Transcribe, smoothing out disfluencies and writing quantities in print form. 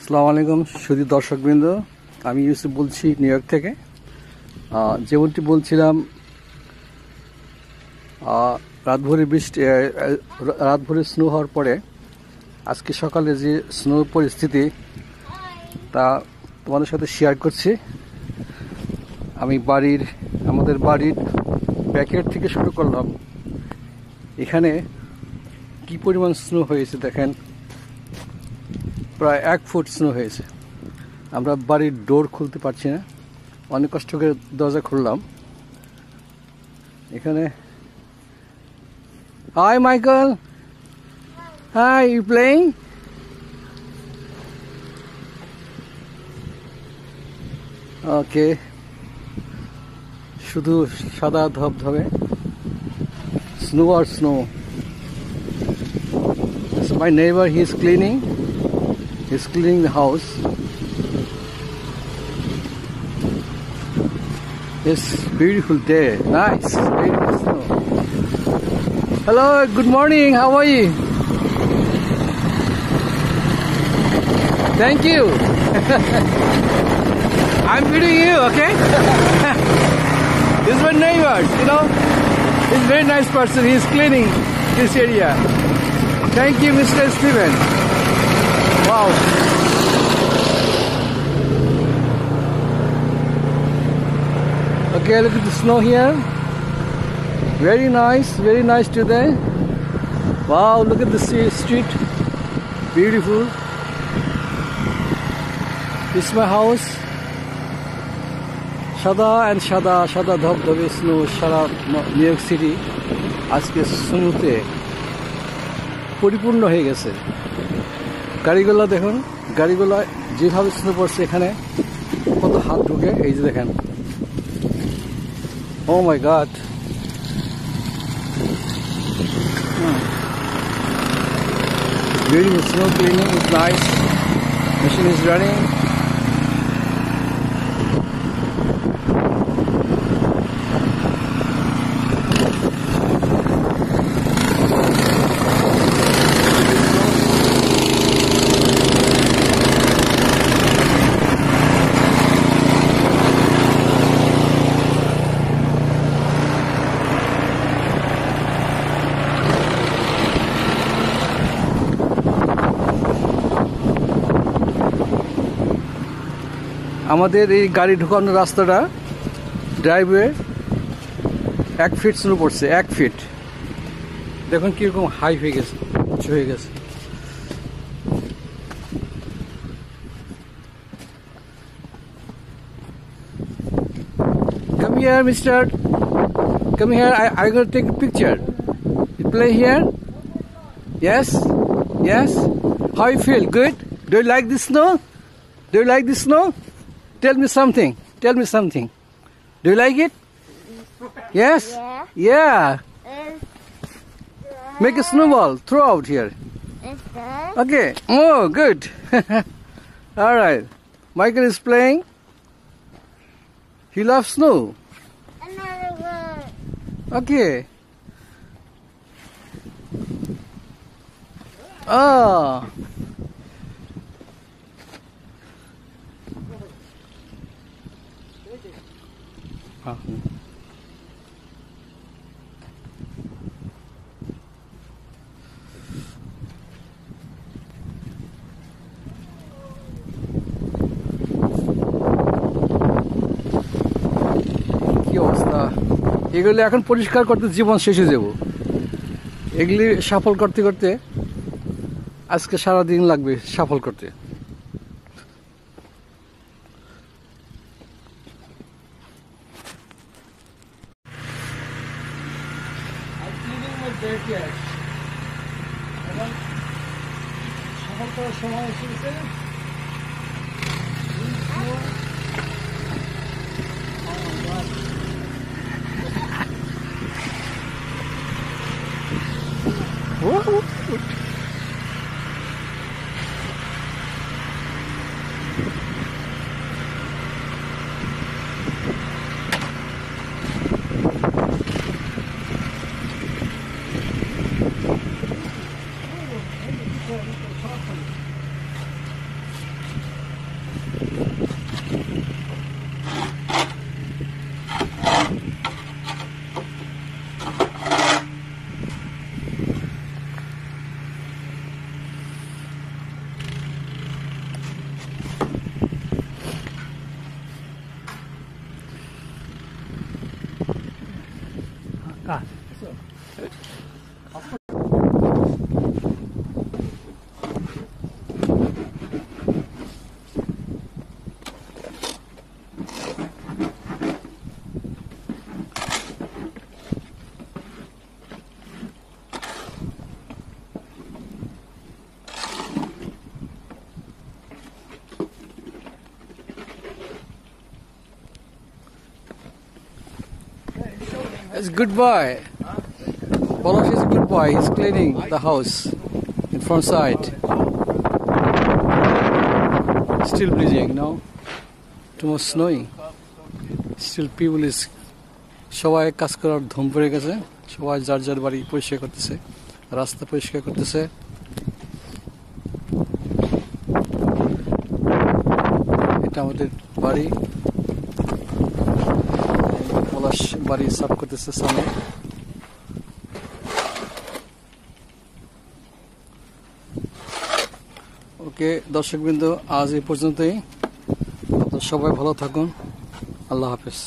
আসসালামু আলাইকুম সুধী দর্শকবৃন্দ, আমি ইউসুফ বলছি নিউ ইয়র্ক থেকে। যেমনটি বলছিলাম, রাতভরে স্নো হওয়ার পরে আজকে সকালে যে স্নো পরিস্থিতি তা তোমাদের সাথে শেয়ার করছি। আমি আমাদের বাড়ির ব্যাকইয়ার্ড থেকে শুরু করলাম। এখানে কি পরিমাণ স্নো হয়েছে দেখেন, প্রায় 1 ফুট স্নো হয়েছে। আমরা বাড়ির ডোর খুলতে পারছি না, অনেক কষ্ট করে দরজা খুললাম। এখানে hi Michael, hi, you playing? Okay, শুধু সাদা ধবধবে স্নো আর snow. My neighbor, he's cleaning the house. It's beautiful day, nice, beautiful snow. Hello, good morning, how are you? Thank you. I'm meeting you, okay? This is my neighbor, he's a very nice person. He's cleaning this area. Thank you, Mr. Steven. Wow. Okay, look at the snow here. Very nice today. Wow, look at the street. Beautiful. This is my house. Shada ধবধবে snow সারা new York city আজকে স্নোতে পরিপূর্ণ হয়ে গেছে। গাড়িগুলো দেখুন, গাড়িগুলো যেভাবে snow পড়ছে, এখানে কত হাত ঢুকে, এই যে দেখেন। Oh my God. Beautiful snow cleaning is nice. Machine is running. আমাদের এই গাড়ি ঢোকানোর রাস্তাটা, ড্রাইভওয়ে 1 ফিট স্নো পড়ছে। 1 ফিট দেখুন কিরকম হাই হয়ে গেছে, উঁচু হয়ে গেছে। Come here, mister. Come here. I'm going to take a picture. You play here? Yes? How you feel? Good? Do you like the snow? Tell me something. Do you like it? Yes? Yeah. Make a snowball. Throw out here. Okay. Oh, good. All right. Michael is playing. He loves snow. Okay. Oh. কি অবস্থা! এগুলি এখন পরিষ্কার করতে জীবন শেষ হয়ে যাব। এগুলি সাফল করতে করতে আজকে সারা দিন লাগবে সাফল করতে। সাফল করার সময় এসেছে। It's good boy. Polosh is a good boy. He's cleaning the house in front side. Still bleaching, no? Too much snowing. Still people is সবাই কাজ করার ধুম পড়ে গেছে, সবাই যার যার বাড়ি পরিষ্কার করতেছে, রাস্তা পরিষ্কার করতেছে। এটা আমাদের বাড়ি, পলাশ বাড়ি সাফ করতেছে সামনে। ওকে দর্শকবৃন্দ, আজ এই পর্যন্তই। সবাই ভালো থাকুন। আল্লাহ হাফেজ।